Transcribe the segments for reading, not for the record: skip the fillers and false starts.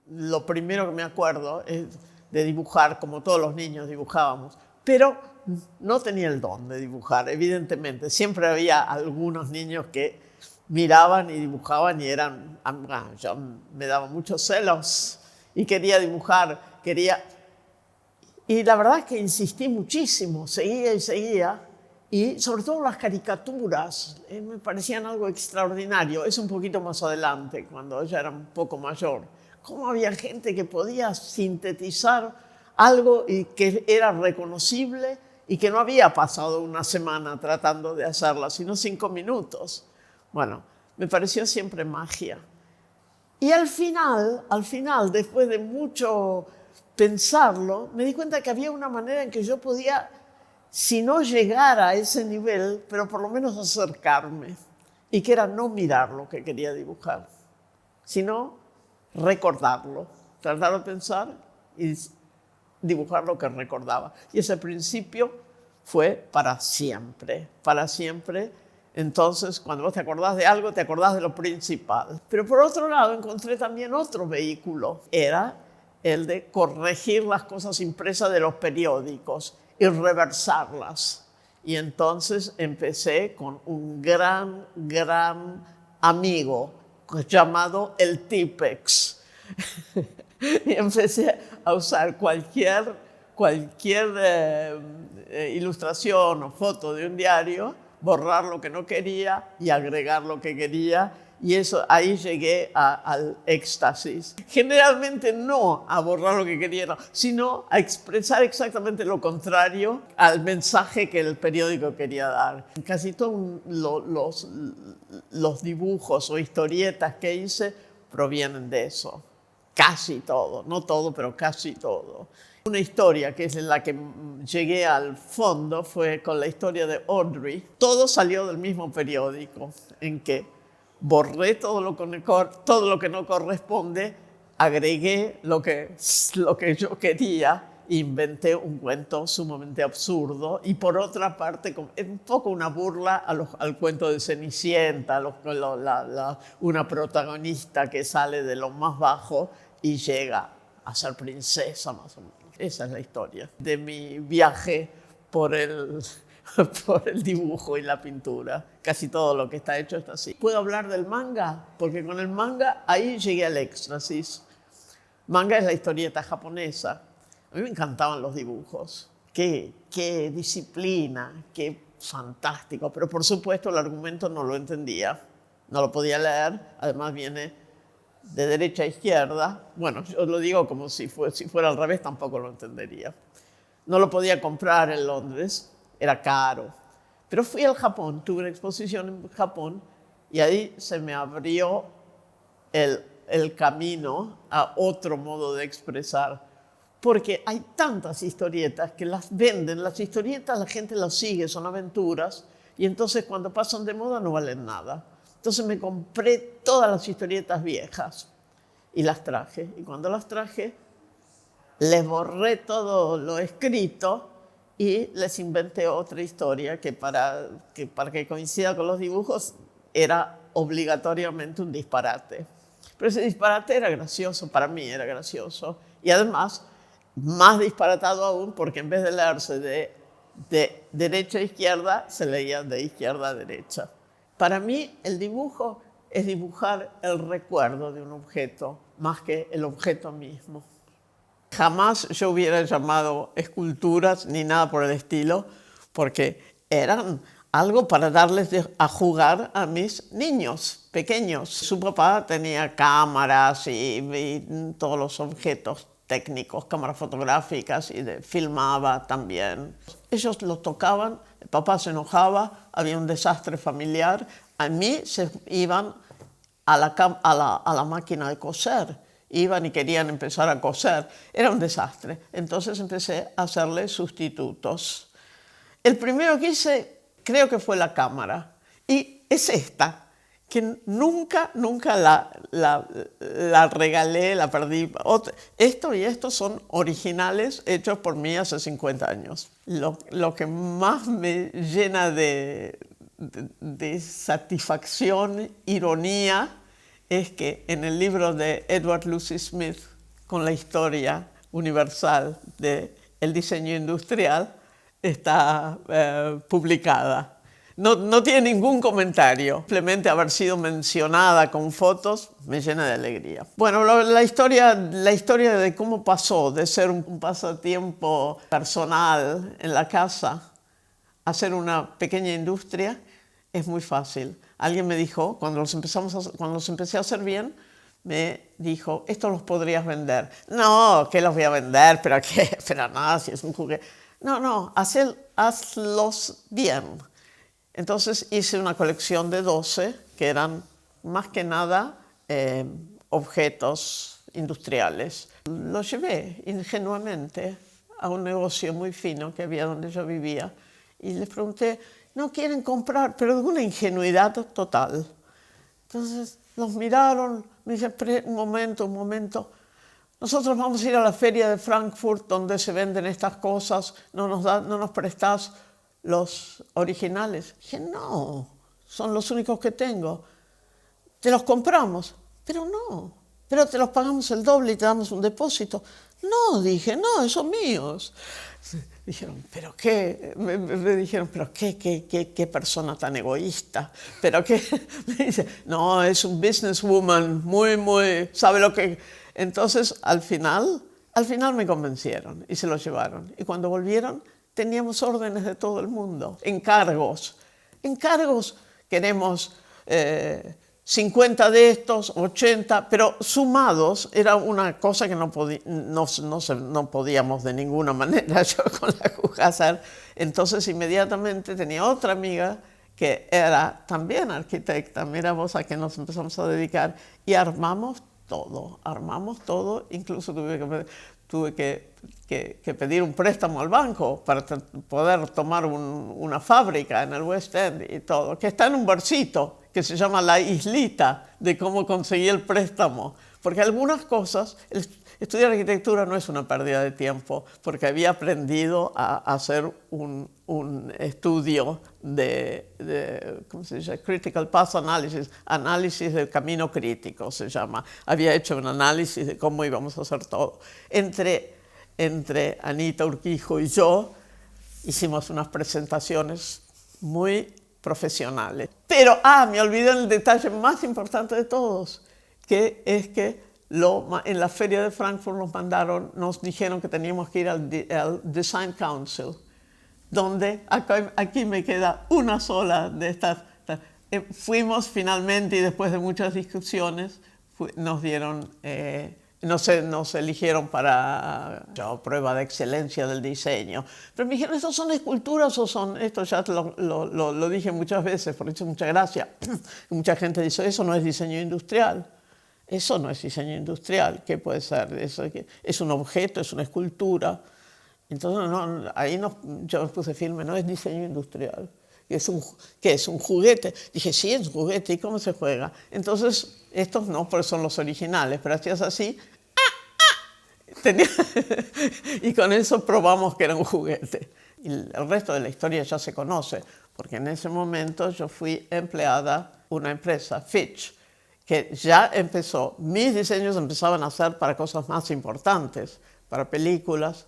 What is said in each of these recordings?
lo primero que me acuerdo es de dibujar, como todos los niños dibujábamos, pero no tenía el don de dibujar, evidentemente. Siempre había algunos niños que miraban y dibujaban y eran, yo me daban muchos celos y quería dibujar, y la verdad es que insistí muchísimo, seguía y seguía, y sobre todo las caricaturas me parecían algo extraordinario. Es un poquito más adelante, cuando ella era un poco mayor. Cómo había gente que podía sintetizar algo y que era reconocible y que no había pasado una semana tratando de hacerla, sino 5 minutos. Bueno, me pareció siempre magia. Y al final, después de mucho pensarlo, me di cuenta que había una manera en que yo podía, si no llegar a ese nivel, pero por lo menos acercarme, y que era no mirar lo que quería dibujar, sino recordarlo, tratar de pensar y dibujar lo que recordaba. Y ese principio fue para siempre, para siempre. Entonces, cuando vos te acordás de algo, te acordás de lo principal. Pero por otro lado, encontré también otro vehículo. Era el de corregir las cosas impresas de los periódicos y reversarlas. Y entonces empecé con un gran amigo llamado el Tipex. Y empecé a usar cualquier ilustración o foto de un diario, borrar lo que no quería y agregar lo que quería. Y ahí llegué al éxtasis. Generalmente no a borrar lo que quería, sino a expresar exactamente lo contrario al mensaje que el periódico quería dar. Casi todos los dibujos o historietas que hice provienen de eso. Casi todo, no todo, pero casi todo. Una historia que es en la que llegué al fondo fue con la historia de Audrey. Todo salió del mismo periódico, en que borré todo lo que no corresponde, agregué lo que yo quería, inventé un cuento sumamente absurdo y por otra parte es un poco una burla al cuento de Cenicienta, una protagonista que sale de lo más bajo y llega a ser princesa más o menos. Esa es la historia de mi viaje por el dibujo y la pintura. Casi todo lo que está hecho está así. ¿Puedo hablar del manga? Porque con el manga ahí llegué al éxtasis. Manga es la historieta japonesa. A mí me encantaban los dibujos. Qué disciplina, qué fantástico. Pero por supuesto el argumento no lo entendía. No lo podía leer. Además viene de derecha a izquierda. Bueno, yo lo digo como si fuera al revés, tampoco lo entendería. No lo podía comprar en Londres. Era caro. Pero fui al Japón, tuve una exposición en Japón y ahí se me abrió el camino a otro modo de expresar. Porque hay tantas historietas que las venden. Las historietas la gente las sigue, son aventuras, y entonces cuando pasan de moda no valen nada. Entonces me compré todas las historietas viejas y las traje. Y cuando las traje, les borré todo lo escrito y les inventé otra historia que para que coincida con los dibujos era obligatoriamente un disparate. Pero ese disparate era gracioso, para mí era gracioso. Y además, más disparatado aún, porque en vez de leerse de derecha a izquierda, se leía de izquierda a derecha. Para mí, el dibujo es dibujar el recuerdo de un objeto, más que el objeto mismo. Jamás yo hubiera llamado esculturas ni nada por el estilo, porque eran algo para darles a jugar a mis niños pequeños. Su papá tenía cámaras y todos los objetos técnicos, cámaras fotográficas, y filmaba también. Ellos lo tocaban, el papá se enojaba, había un desastre familiar. A mí se iban a la máquina de coser. Iban y querían empezar a coser. Era un desastre. Entonces empecé a hacerle sustitutos. El primero que hice creo que fue la cámara. Y es esta, que nunca la regalé, la perdí. Esto y esto son originales hechos por mí hace 50 años. Lo que más me llena de satisfacción, ironía, es que en el libro de Edward Lucy Smith, con la historia universal del diseño industrial, está publicada. No tiene ningún comentario, simplemente haber sido mencionada con fotos me llena de alegría. Bueno, la historia de cómo pasó de ser un pasatiempo personal en la casa a ser una pequeña industria es muy fácil. Alguien me dijo, cuando los empecé a hacer bien, me dijo, esto los podrías vender. No, ¿qué los voy a vender? ¿Pero qué? Pero nada, si es un juguete. No, hazlos bien. Entonces hice una colección de 12 que eran más que nada objetos industriales. Los llevé ingenuamente a un negocio muy fino que había donde yo vivía y les pregunté, ¿no quieren comprar? Pero de una ingenuidad total. Entonces los miraron, me dijeron, un momento. Nosotros vamos a ir a la feria de Frankfurt donde se venden estas cosas, no nos prestás los originales. Dije, no, son los únicos que tengo. Te los compramos, pero no, pero te los pagamos el doble y te damos un depósito. No, dije, no, son míos. Dijeron, ¿pero qué? Me dijeron, ¿pero qué persona tan egoísta? ¿Pero qué? Me dice, no, es un businesswoman, muy, sabe lo que... Entonces, al final me convencieron y se los llevaron. Y cuando volvieron, teníamos órdenes de todo el mundo, encargos, queremos 50 de estos, 80, pero sumados era una cosa que no podíamos de ninguna manera yo con la aguja hacer. Entonces inmediatamente tenía otra amiga que era también arquitecta, mira vos a qué nos empezamos a dedicar, y armamos todo, incluso tuve que pedir un préstamo al banco para poder tomar una fábrica en el West End y todo, que está en un barcito que se llama La Islita, de cómo conseguí el préstamo. Porque algunas cosas, estudiar arquitectura no es una pérdida de tiempo, porque había aprendido a hacer un estudio de ¿cómo se dice? Critical Path Analysis, análisis del camino crítico se llama. Había hecho un análisis de cómo íbamos a hacer todo. Entre Anita Urquijo y yo hicimos unas presentaciones muy profesionales. Pero, me olvidé el detalle más importante de todos, que es que en la feria de Frankfurt nos dijeron que teníamos que ir al Design Council, donde aquí me queda una sola de estas. Fuimos finalmente y después de muchas discusiones nos eligieron para prueba de excelencia del diseño. Pero me dijeron, ¿estos son esculturas o son...? Esto ya lo dije muchas veces, por eso mucha gracia. Mucha gente dice, eso no es diseño industrial. Eso no es diseño industrial. ¿Qué puede ser? Es un objeto, es una escultura. Entonces, yo me puse firme, no es diseño industrial. ¿Qué es? ¿Un juguete? Dije, sí, es un juguete. ¿Y cómo se juega? Entonces, estos no, porque son los originales. Pero hacías así. Y con eso probamos que era un juguete. Y el resto de la historia ya se conoce, porque en ese momento yo fui empleada de una empresa, Fitch, que ya mis diseños empezaban a ser para cosas más importantes, para películas,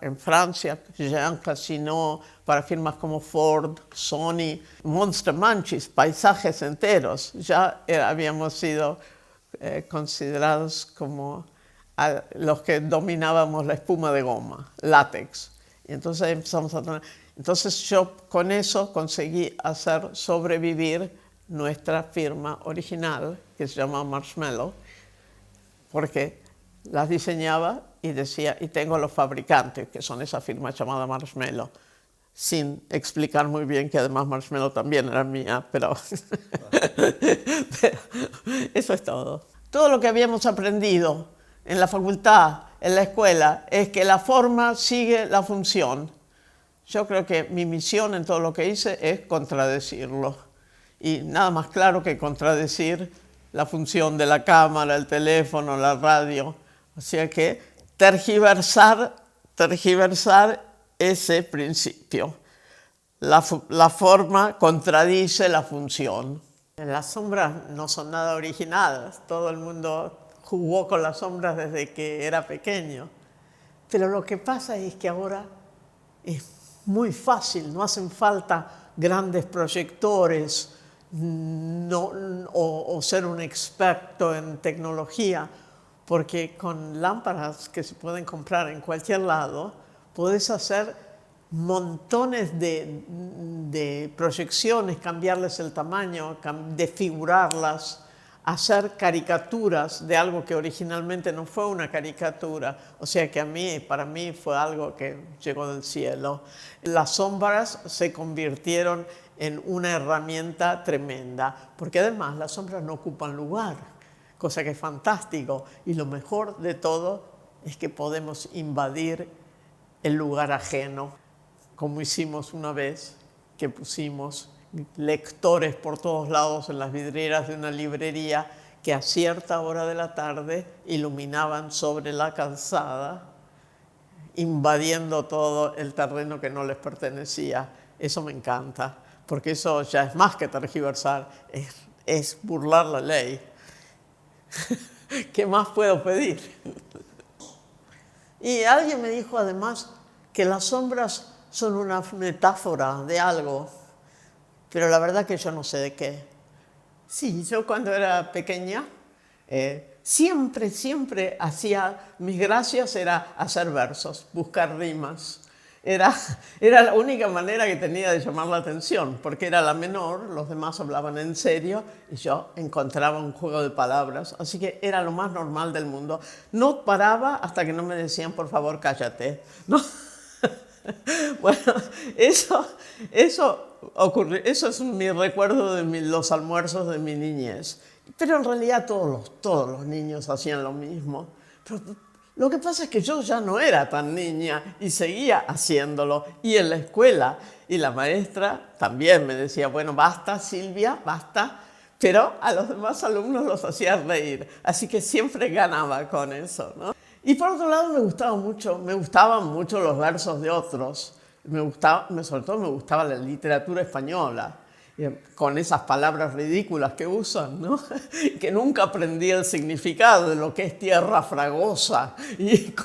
en Francia, Jean Casino, para firmas como Ford, Sony, Monster Munchies, paisajes enteros. Ya habíamos sido considerados como los que dominábamos la espuma de goma, látex. Y entonces empezamos a tener... Entonces yo con eso conseguí hacer sobrevivir nuestra firma original, que se llama Marshmallow, porque las diseñaba y decía, y tengo los fabricantes, que son esa firma llamada Marshmallow, sin explicar muy bien que además Marshmallow también era mía, pero eso es todo. Todo lo que habíamos aprendido en la facultad, en la escuela, es que la forma sigue la función. Yo creo que mi misión en todo lo que hice es contradecirlo. Y nada más claro que contradecir la función de la cámara, el teléfono, la radio. O sea que tergiversar ese principio. La forma contradice la función. Las sombras no son nada originales, todo el mundo jugó con las sombras desde que era pequeño. Pero lo que pasa es que ahora es muy fácil, no hacen falta grandes proyectores o ser un experto en tecnología, porque con lámparas que se pueden comprar en cualquier lado, puedes hacer montones de proyecciones, cambiarles el tamaño, desfigurarlas, hacer caricaturas de algo que originalmente no fue una caricatura. O sea que para mí fue algo que llegó del cielo. Las sombras se convirtieron en una herramienta tremenda, porque además las sombras no ocupan lugar, cosa que es fantástico. Y lo mejor de todo es que podemos invadir el lugar ajeno, como hicimos una vez que pusimos lectores por todos lados en las vidrieras de una librería que a cierta hora de la tarde iluminaban sobre la calzada, invadiendo todo el terreno que no les pertenecía. Eso me encanta, porque eso ya es más que tergiversar, es burlar la ley. ¿Qué más puedo pedir? Y alguien me dijo además que las sombras son una metáfora de algo, pero la verdad que yo no sé de qué. Sí, yo cuando era pequeña, siempre hacía, mis gracias era hacer versos, buscar rimas. Era la única manera que tenía de llamar la atención, porque era la menor, los demás hablaban en serio y yo encontraba un juego de palabras, así que era lo más normal del mundo. No paraba hasta que no me decían, por favor, cállate, ¿no? Bueno, eso es mi recuerdo de los almuerzos de mi niñez. Pero en realidad todos los niños hacían lo mismo. Pero lo que pasa es que yo ya no era tan niña y seguía haciéndolo. Y en la escuela, y la maestra también me decía, bueno, basta Silvia, basta. Pero a los demás alumnos los hacía reír. Así que siempre ganaba con eso, ¿no? Y por otro lado me gustaban mucho los versos de otros. Sobre todo me gustaba la literatura española, con esas palabras ridículas que usan, ¿no? Que nunca aprendí el significado de lo que es tierra fragosa. Y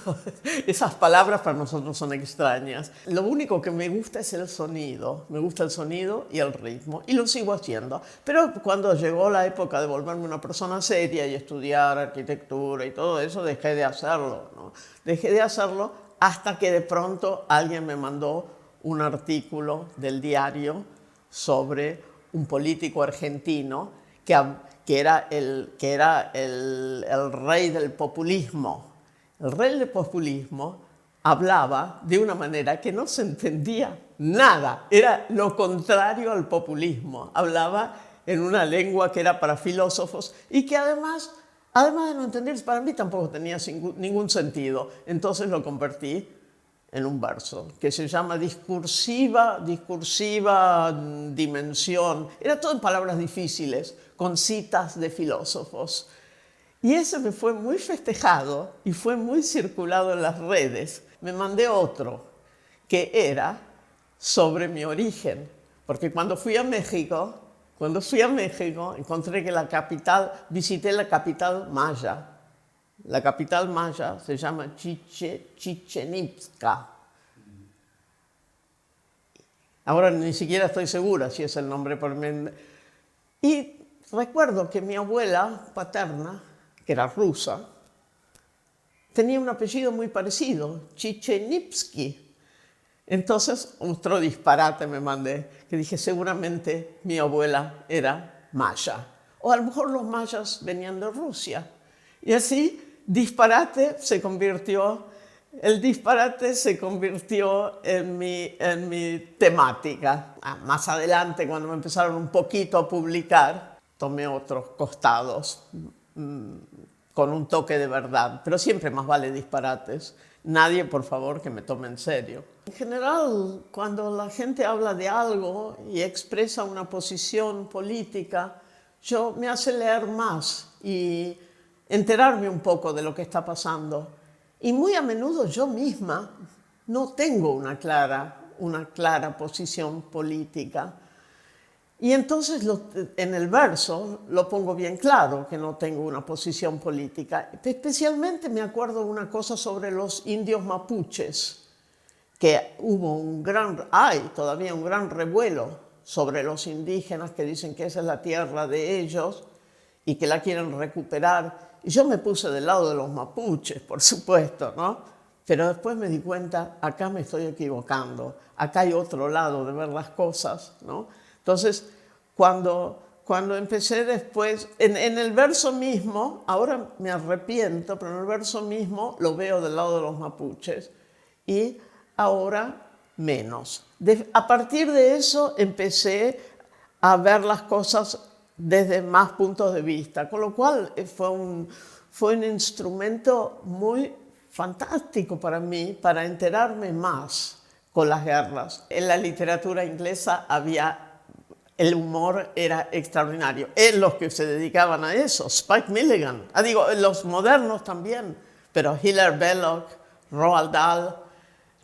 esas palabras para nosotros son extrañas. Lo único que me gusta es el sonido. Me gusta el sonido y el ritmo. Y lo sigo haciendo. Pero cuando llegó la época de volverme una persona seria y estudiar arquitectura y todo eso, dejé de hacerlo, ¿no? Dejé de hacerlo hasta que de pronto alguien me mandó un artículo del diario sobre un político argentino que era el rey del populismo. El rey del populismo hablaba de una manera que no se entendía nada, era lo contrario al populismo. Hablaba en una lengua que era para filósofos y que además de no entenderse, para mí tampoco tenía ningún sentido. Entonces lo convertí en un verso que se llama discursiva dimensión. Era todo en palabras difíciles, con citas de filósofos. Y ese me fue muy festejado y fue muy circulado en las redes. Me mandé otro que era sobre mi origen, porque cuando fui a México, encontré que visité la capital maya. La capital maya se llama Chichén Itzá. Ahora ni siquiera estoy segura si es el nombre. Y recuerdo que mi abuela paterna, que era rusa, tenía un apellido muy parecido, Chichenipsky. Entonces, otro disparate me mandé, que dije, seguramente mi abuela era maya. O a lo mejor los mayas venían de Rusia. Y así, el disparate se convirtió en mi temática. Más adelante, cuando me empezaron un poquito a publicar, tomé otros costados con un toque de verdad, pero siempre más vale disparates. Nadie, por favor, que me tome en serio. En general, cuando la gente habla de algo y expresa una posición política, me hace leer más y enterarme un poco de lo que está pasando. Y muy a menudo yo misma no tengo una clara posición política. Y entonces en el verso lo pongo bien claro, que no tengo una posición política. Especialmente me acuerdo una cosa sobre los indios mapuches, que hay todavía un gran revuelo sobre los indígenas que dicen que esa es la tierra de ellos y que la quieren recuperar. Y yo me puse del lado de los mapuches, por supuesto, ¿no? Pero después me di cuenta, acá me estoy equivocando, acá hay otro lado de ver las cosas, ¿no? Entonces, cuando empecé después, en el verso mismo, ahora me arrepiento, pero en el verso mismo lo veo del lado de los mapuches y ahora menos. A partir de eso empecé a ver las cosas desde más puntos de vista, con lo cual fue un instrumento muy fantástico para mí, para enterarme más con las guerras. En la literatura inglesa el humor era extraordinario. En los que se dedicaban a eso, Spike Milligan, los modernos también, pero Hilaire Belloc, Roald Dahl.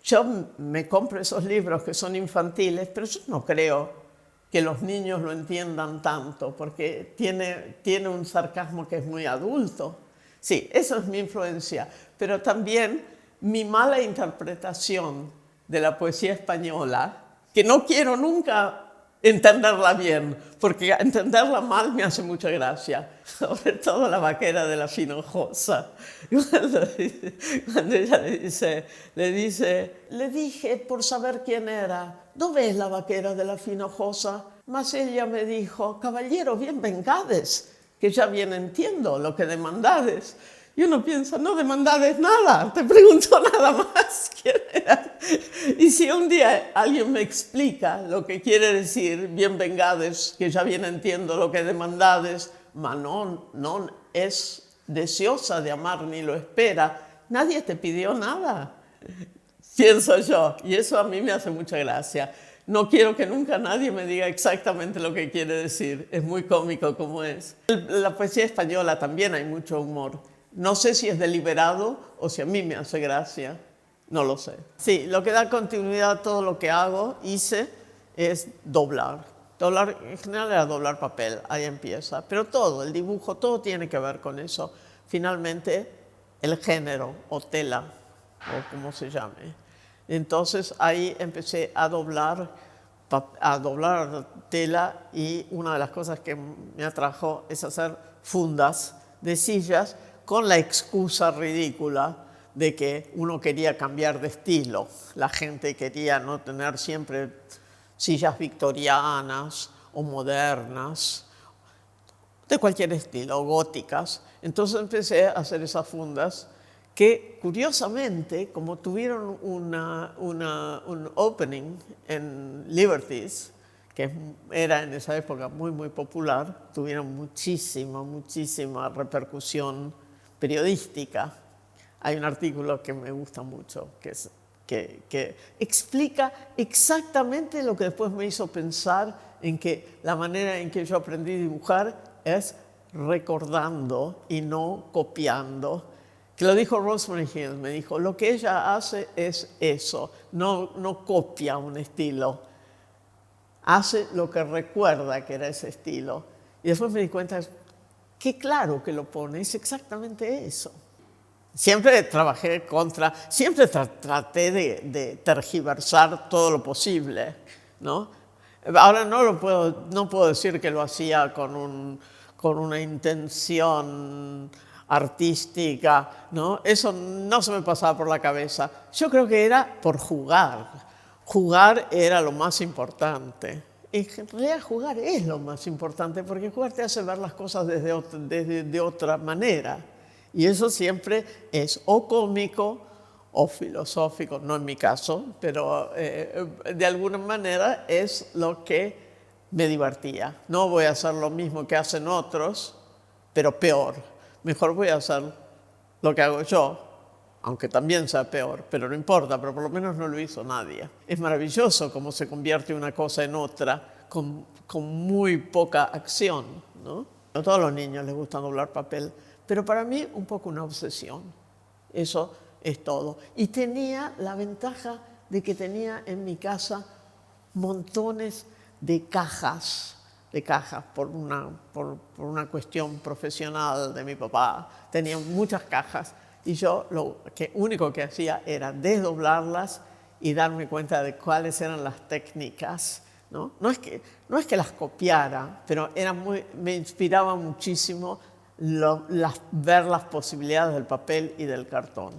Yo me compro esos libros que son infantiles, pero yo no creo que los niños lo entiendan tanto, porque tiene un sarcasmo que es muy adulto. Sí, eso es mi influencia, pero también mi mala interpretación de la poesía española, que no quiero nunca entenderla bien, porque entenderla mal me hace mucha gracia, sobre todo la vaquera de la Finojosa. Cuando ella le dije por saber quién era, ¿no ves la vaquera de la Finojosa? Mas ella me dijo, caballero, bien vengades, que ya bien entiendo lo que demandades. Y uno piensa, no demandades nada, te pregunto nada más quién era. Y si un día alguien me explica lo que quiere decir, bien vengades, que ya bien entiendo lo que demandades, ma no es deseosa de amar ni lo espera, nadie te pidió nada, pienso yo, y eso a mí me hace mucha gracia. No quiero que nunca nadie me diga exactamente lo que quiere decir, es muy cómico como es. En la poesía española también hay mucho humor. No sé si es deliberado o si a mí me hace gracia, no lo sé. Sí, lo que da continuidad a todo lo que hice, es doblar. Doblar, en general era doblar papel, ahí empieza. Pero todo, el dibujo, todo tiene que ver con eso. Finalmente, el género o tela, o como se llame. Entonces ahí empecé a doblar tela y una de las cosas que me atrajo es hacer fundas de sillas con la excusa ridícula de que uno quería cambiar de estilo. La gente quería no tener siempre sillas victorianas o modernas, de cualquier estilo, góticas. Entonces empecé a hacer esas fundas que, curiosamente, como tuvieron un opening en Liberties, que era en esa época muy popular, tuvieron muchísima repercusión periodística. Hay un artículo que me gusta mucho, que explica exactamente lo que después me hizo pensar en que la manera en que yo aprendí a dibujar es recordando y no copiando. Que lo dijo Rosemary Hill, me dijo, lo que ella hace es eso, no copia un estilo, hace lo que recuerda que era ese estilo. Y después me di cuenta, qué claro que lo pone, es exactamente eso. Siempre traté de tergiversar todo lo posible, ¿no? Ahora no puedo decir que lo hacía con una intención artística, ¿no? Eso no se me pasaba por la cabeza. Yo creo que era por jugar. Jugar era lo más importante. En realidad jugar es lo más importante, porque jugar te hace ver las cosas de otra manera. Y eso siempre es o cómico o filosófico, no en mi caso, pero de alguna manera es lo que me divertía. No voy a hacer lo mismo que hacen otros, pero peor. Mejor voy a hacer lo que hago yo, aunque también sea peor, pero no importa, pero por lo menos no lo hizo nadie. Es maravilloso cómo se convierte una cosa en otra con muy poca acción, ¿no? A todos los niños les gusta doblar papel, pero para mí un poco una obsesión. Eso es todo. Y tenía la ventaja de que tenía en mi casa montones de cajas de cajas por una cuestión profesional de mi papá. Tenía muchas cajas y yo lo único que hacía era desdoblarlas y darme cuenta de cuáles eran las técnicas, ¿no? No es que las copiara, pero me inspiraba muchísimo ver las posibilidades del papel y del cartón.